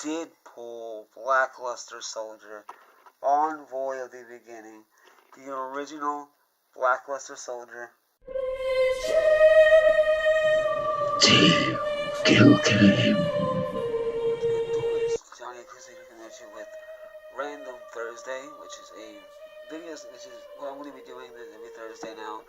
did pull Blackluster Soldier, Envoy of the Beginning, the original Blackluster Soldier. Team Kill Game. It's Johnny Acoustic Connection with Random Thursday, which is what I'm going to be doing every Thursday now.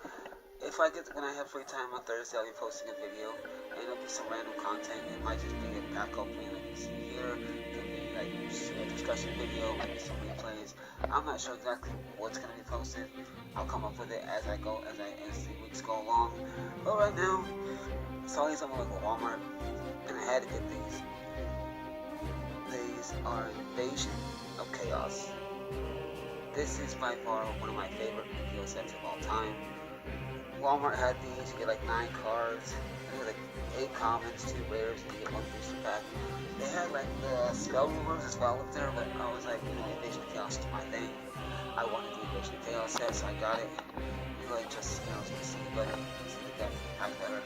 When I have free time on Thursday, I'll be posting a video, and it'll be some random content. It might just be a back opening like you see here. It could be like a discussion video, maybe some replays. I'm not sure exactly what's going to be posted. I'll come up with it as I go, as the weeks go along. But right now, I saw these on like Walmart, and I had to get these. These are Invasion of Chaos. This is by far one of my favorite Yu-Gi-Oh sets of all time. Walmart had these, you get like 9 cards, you get like 8 commons, 2 rares, and you get 1 booster pack. They had like the spell removers as well up there, but I was like, Invasion of Chaos is my thing. I wanted the Invasion of Chaos set, so I got it. You go ahead and trust the scales, you can see better, you can see the deck pack better.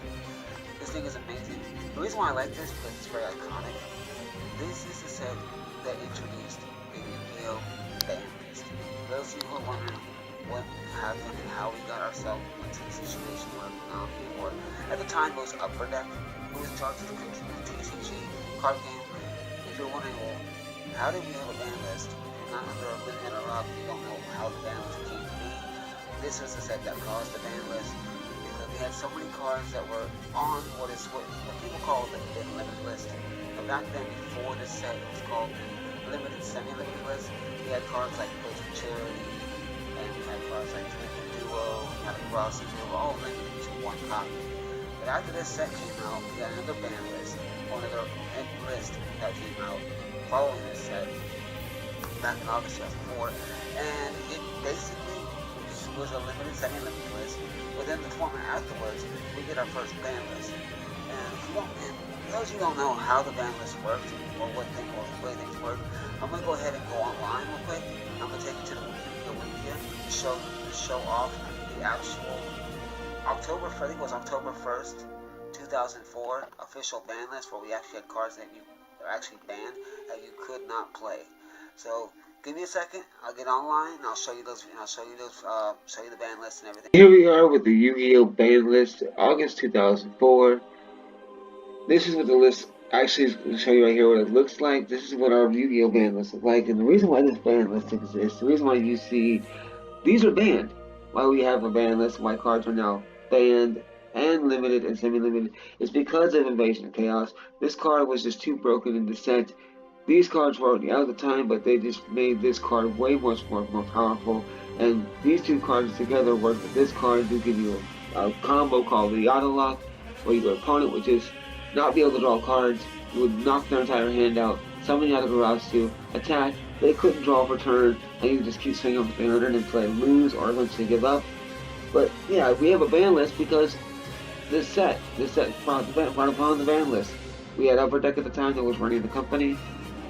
This thing is amazing. The reason why I like this is because it's very iconic. This is the set that introduced the Yu-Gi-Oh! Ban list. Those of you who are wondering what happened and how we got ourselves into the situation where we're now before. At the time, it was Upper Deck who was in charge of the TCG card game. If you're wondering, well, how did we have a ban list? If you're not under a limit or up, you don't know how the ban list came to be. This was the set that caused the ban list because we had so many cards that were on what people call the limit list. But back then, before this set, it was called the limited, semi-limited list. We had cards like Potion Charity, and we had cards like Twinkle Duo, we had a Cross, and they were all linked to one copy. But after this set came out, we got another ban list, or another list that came out following this set back in August 2004, and it basically was a limited, semi-limited list. But then the format afterwards, we get our first ban list. And those of you don't know how the ban list worked, or the way things work, I'm going to go ahead and go online real quick. I'm going to take you to the Wiki to show off the actual October 1st, 2004 official ban list where we actually had cards that are actually banned that you could not play. So give me a second, I'll get online and I'll show you the ban list and everything. Here we are with the Yu-Gi-Oh! Ban list, August 2004. This is what the list actually is going to show you right here what it looks like. This is what our Yu-Gi-Oh! Ban list looks like. And the reason why this ban list exists, the reason why you see these are banned, why we have a ban list, why cards are now banned and limited and semi-limited, is because of Invasion of Chaos. This card was just too broken in the set. These cards were already out at the time, but they just made this card way more powerful. And these two cards together work with this card to give you a combo called the Auto Lock, where your opponent would just not be able to draw cards. You would knock their entire hand out, summon out of garage to attack. They couldn't draw for turn, and you just keep swinging for 300 until they lose or eventually give up. But yeah, we have a ban list because this set brought upon the ban list. We had Upper Deck at the time that was running the company,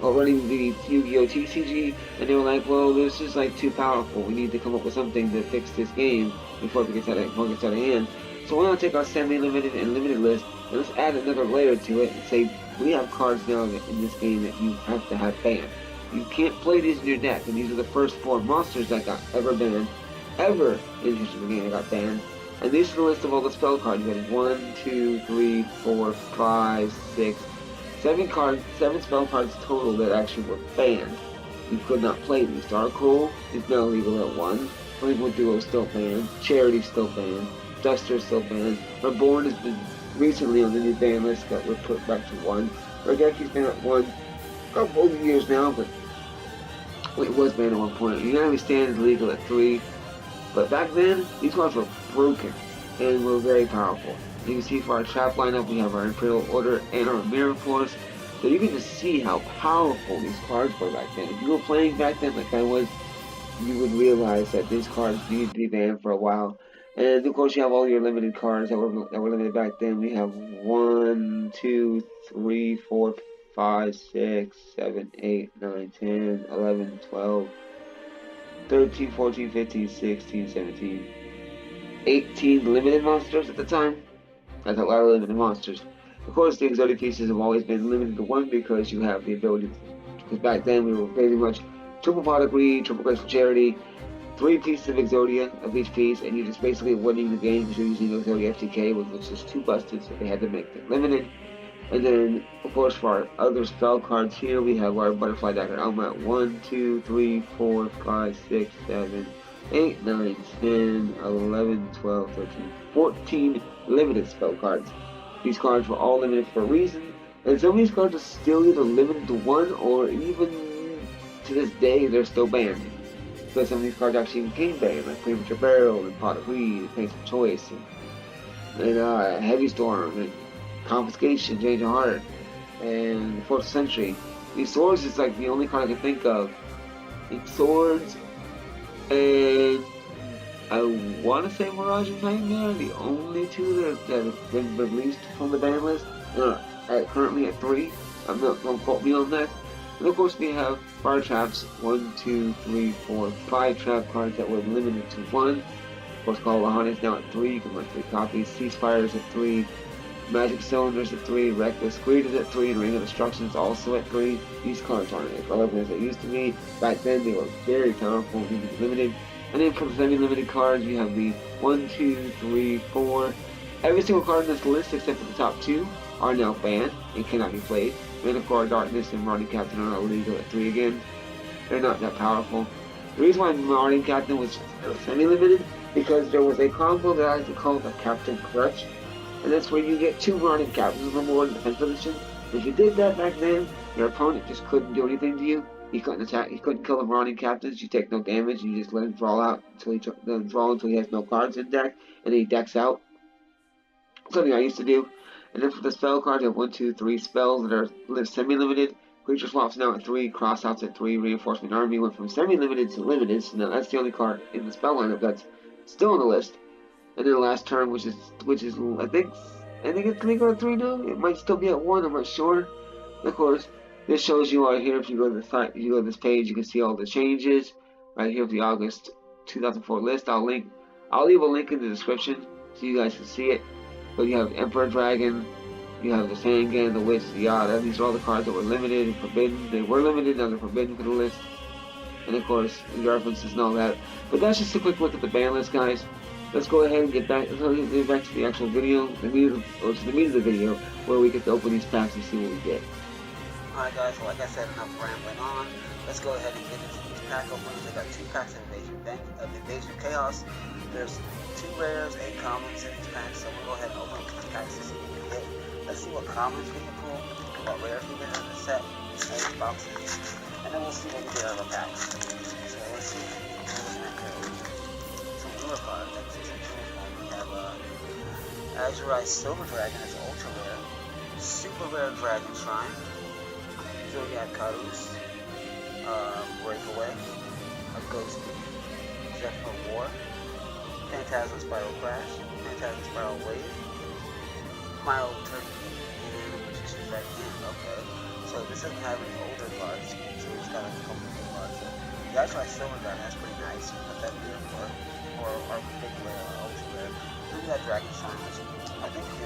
or running the Yu-Gi-Oh! TCG, and they were like, well, this is like too powerful. We need to come up with something to fix this game before it gets out of hand. So we're going to take our semi-limited and limited list, and let's add another layer to it and say, we have cards now in this game that you have to have banned. You can't play these in your deck, and these are the first 4 monsters that got ever banned, ever in the history of the game that got banned. And these are the list of all the spell cards. You had 1, 2, 3, 4, 5, 6, 7 spell cards total that actually were banned. You could not play these. Darkhold is now legal at 1. Twinkle Duo still banned. Charity still banned. Duster still banned. Reborn has been recently on the new ban list that was put back to 1. Raigekki's been at 1 a couple of years now, but it was banned at one point. Unanimous Stand is legal at 3. But back then, these cards were broken and were very powerful. You can see for our trap lineup, we have our Imperial Order and our Mirror Force. So you can just see how powerful these cards were back then. If you were playing back then like I was, you would realize that these cards needed to be banned for a while. And of course, you have all your limited cards that were limited back then. We have 1, 2, 3, 4, 5, 6, 7, 8, 9, 10, 11, 12, 13, 14, 15, 16, 17, 18 limited monsters at the time. That's a lot of limited monsters. Of course, the Exodia pieces have always been limited to one because you have the ability. Because back then we were pretty much triple pot of greed, triple grace for charity, 3 pieces of Exodia of each piece, and you're just basically winning the game because you're using Exodia FTK, which is 2 busted, so they had to make it limited. And then, of course, for our other spell cards here, we have our Butterfly Dagger Elma at 1, 2, 3, 4, 5, 6, 7, 8, 9, 10, 11, 12, 13, 14 limited spell cards. These cards were all limited for a reason, and some of these cards are still either limited to 1 or even to this day they're still banned. So some of these cards actually became banned, like Premature Barrel and Pot of Greed, Pace of Choice, and Heavy Storm, and Confiscation, Change of Heart, and Fourth Century. These swords is like the only card I can think of. It's swords, and I want to say Mirage and Nightmare, the only 2 that have been released from the ban list. Currently at 3. Don't quote me on that. And of course we have Fire Traps, 1, 2, 3, 4, 5 trap cards that were limited to 1. Of course, Call of is now at 3, you can run 3 copies. Ceasefire is at 3. Magic Cylinders at 3, Reckless Greed is at 3, and Ring of Destruction is also at 3. These cards aren't as relevant as they used to be. Back then they were very powerful, limited. And then for the semi-limited cards, we have the 1, 2, 3, 4. Every single card in this list, except for the top 2, are now banned and cannot be played. Manticore, Darkness, and Marauding Captain are illegal at 3 again. They're not that powerful. The reason why Marauding Captain was semi-limited, because there was a combo that I actually called the Captain Crutch. And that's where you get 2 Marauding Captains, number 1 defense position. If you did that back then, your opponent just couldn't do anything to you. He couldn't attack. He couldn't kill the Marauding Captains. You take no damage. You just let him draw out until he has no cards in deck, and then he decks out. Something I used to do. And then for the spell cards, you have 1, 2, 3 spells that are semi-limited. Creature swaps now at 3. Crossouts at 3. Reinforcement Army went from semi-limited to limited. So now that's the only card in the spell lineup that's still on the list. And then the last turn, which is I think it's legal at 3 now. It might still be at 1. I'm not sure. And of course, this shows you right here. If you go to the site, if you go to this page, you can see all the changes right here with the August 2004 list. I'll leave a link in the description so you guys can see it. But you have Emperor Dragon, you have the Sangan, the Witch, the Yada. These are all the cards that were limited and forbidden. They were limited, now they're forbidden for the list. And of course, the references and all that. But that's just a quick look at the ban list, guys. Let's go ahead and get back to the actual video, the meat of the video, where we get to open these packs and see what we get. Alright guys, well, like I said, enough rambling on. Let's go ahead and get into these pack openings. I got 2 packs of Invasion Chaos. There's 2 rares, 8 commons in each pack, so we'll go ahead and open up these packs to see what we get. Let's see what commons we can pull, what rares we get in the set, 8 boxes, and then we'll see what we get out of the packs. So let's see. Some newer cards. We have Azure Silver Dragon is ultra rare, super rare Dragon Shrine, Zodiac Karus, Breakaway, a Ghost, Zephyr War, Phantasm Spiral Crash, Phantasm Spiral Wave, Mile Turkey, and Magician's Right Hand. Okay, so this doesn't have any older cards, so it's got a couple of new cards. So the Azure Silver Dragon, that's pretty nice. Put that here for our particular ultra rare. Then we got Dragon Shrine, which I think we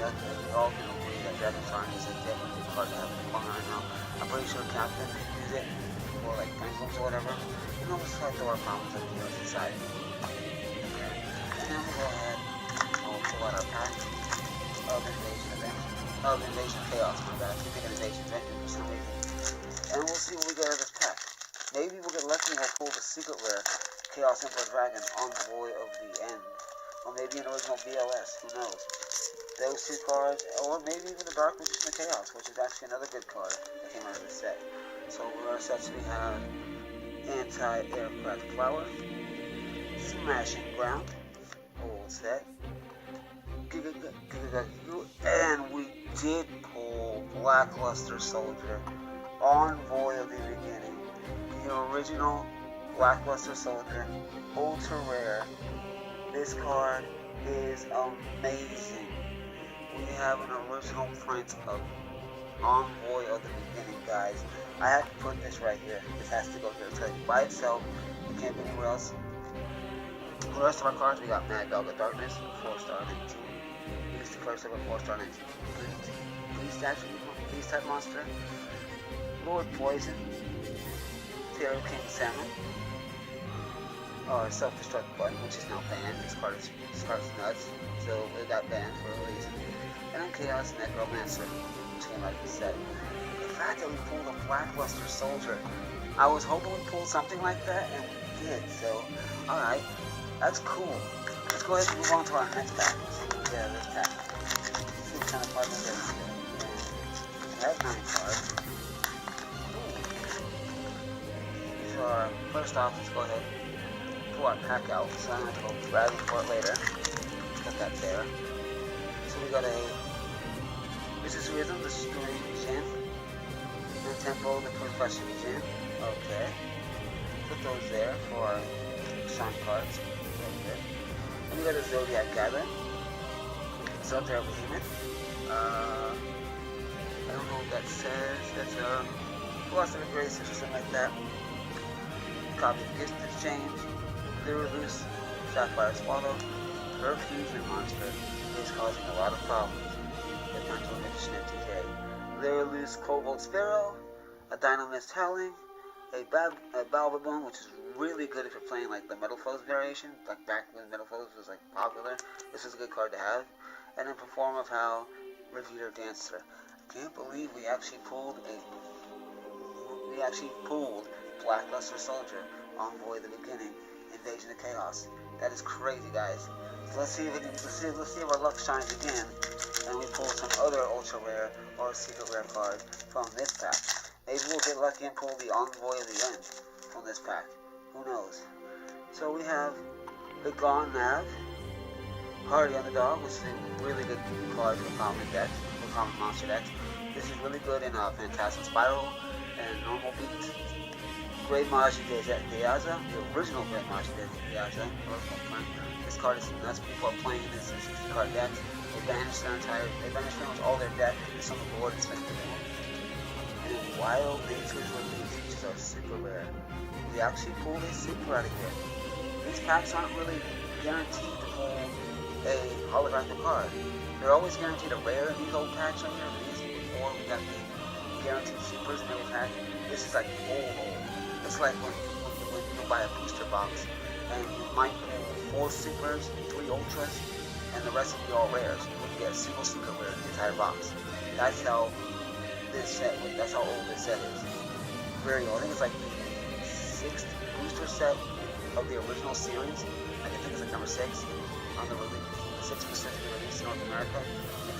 all can agree that Dragon Shrine is a definitely good card to have in the corner right now. I'm pretty sure Captain can use it, or like Pencils or whatever. You know, it's like our problems on the other side. Okay. And then we'll go ahead and we'll pull out our pack of Invasion Chaos, my bad. I think Invasion Vengeance for some reason. And we'll see what we get out of this pack. Maybe we'll get lucky and we'll pull the secret rare Chaos Emperor Dragon, Envoy of the End. Or maybe an original BLS, who knows. Those 2 cards, or maybe even the Dark Magician of Chaos, which is actually another good card that came out of this set. So with our sets we have Anti-Aircraft Flower, Smashing Ground, old set, and we did pull Blackluster Soldier, Envoy of the Beginning, the original Blackluster Soldier, ultra rare. This card is amazing. We have an original print of Envoy of the Beginning, guys. I have to put this right here. This has to go here. Because by itself, it can't be anywhere else. The rest of our cards, we got Mad Dog of Darkness, 4-star 19. He's the first ever 4-star 19. type monster, Lord Poison, Taylor King Salmon, our self-destruct button, which is now banned. This card is nuts, so it got banned for a reason. And then Chaos Necromancer, which came out of the set. The fact that we pulled a Blackluster Soldier, I was hoping we pulled something like that, and we did. So, alright, that's cool. Let's go ahead and move on to our next pack. Yeah, this pack. See what kind of cards we get here. We have 9 cards. So, first off, let's go ahead and pull our pack out. So I'm going to go grab it for it later. Put that there. So we got a Vicious Rhythm, the String Jam, and Tempo, the Profession Jam. Okay. Put those there for our sign cards. Okay. And we got a Zodiac Gathering. Zelda Behemoth. I don't know what that says. That's a Lost of Grace or something like that. Copy of Gift Exchange. Lyrilus, Sapphire Swallow. Her fusion monster is causing a lot of problems with mental addiction and decay. Lyrilus Cobalt Sparrow, a Dynamist Howling, a Balbaboon, which is really good if you're playing like the Metal Foes variation, like back when Metal Foes was like popular. This is a good card to have. And then Perform of How, Revealer Dancer. I can't believe we actually pulled Blackluster Soldier, Envoy of the Beginning, Invasion of Chaos. That is crazy, guys. So let's see if our luck shines again, and we pull some other ultra rare or secret rare card from this pack. Maybe we'll get lucky and pull the Envoy of the End from this pack. Who knows? So we have the Gone Nav, Hardy Underdog, which is a really good card for common decks, for common monster decks. This is really good in Phantasm Spiral and Normal Beat. Great Magi Deaza, the original Great Magi Deaza. This card is nuts. People are playing this 60 card deck. They banish pretty much all their deck. It's on the board and spend it more. And then Wild Nature's Release, which is our super rare. We actually pulled a super out of here. These packs aren't really guaranteed to pull a holographic card. They're always guaranteed a rare in these old packs right here. These before we got the guaranteed supers in every pack. This is like old. It's like when you buy a booster box and you might pull 4 supers, 3 ultras, and the rest will be all rares. You wouldn't get a single super rare in the entire box. That's how old this set is. Very old. I think it's like the 6th booster set of the original series. I think it's like number 6 on the release. 6% released in North America.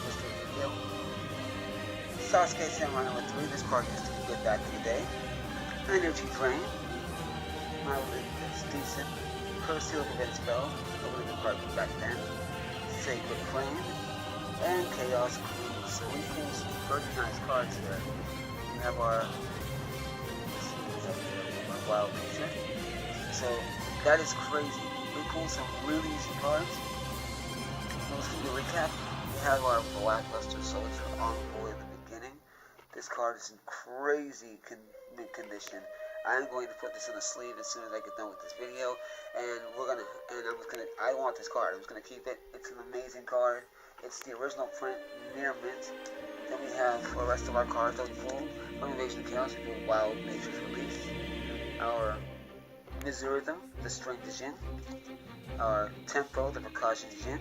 Twisted Yu-Gi-Oh! Sasuke Samurai number 3. This card used to be good back in the day. Energy Drain. It's decent. Curse Seal Event Spell. A really good card from back then. Sacred Flame. And Chaos Cruise. So we pulled some pretty nice cards here. We have our Wild Nature. So that is crazy. We pulled some really easy cards. Let's give you a recap. We have our Blackluster Soldier Envoy at the beginning. This card is in crazy condition. I'm going to put this in a sleeve as soon as I get done with this video, and I want this card. I'm just gonna keep it. It's an amazing card. It's the original print, near mint. Then we have the rest of our cards that we pulled. From Invasion of Chaos, we pulled Wild Nature's Release. Our Mizuridum, the String Jin. Our Tempo, the Percussion Jin.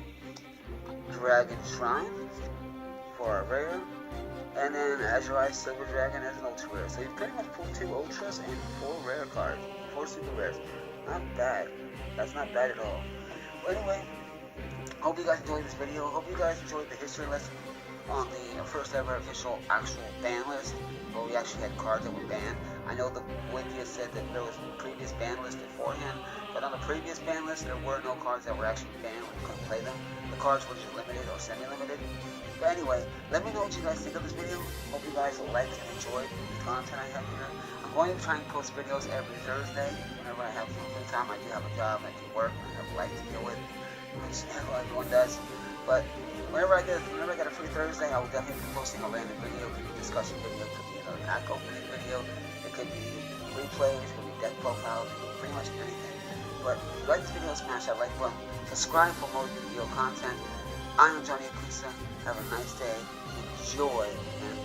Dragon Shrine for our rare. And then Azure Silver Dragon as an ultra rare. So you pretty much pulled 2 ultras and 4 rare cards. 4 super rares. Not bad. That's not bad at all. But anyway, hope you guys enjoyed this video. Hope you guys enjoyed the history lesson on the first ever official actual ban list, where we actually had cards that were banned. I know the wiki said that there was a previous ban list beforehand, but on the previous ban list there were no cards that were actually banned when you couldn't play them. The cards were just limited or semi-limited. But anyway, let me know what you guys think of this video. Hope you guys liked and enjoyed the content I have here. I'm going to try and post videos every Thursday whenever I have some free time. I do have a job, I do work, I have life to deal with, which everyone does. But whenever I get a free Thursday, I will definitely be posting a random video. It could be a discussion video, it could be another pack opening video, it could be replays, it could be deck profiles, pretty much anything. But if you like this video, smash that like button. Subscribe for more video content. I am Johnny Akisa. Have a nice day. joy and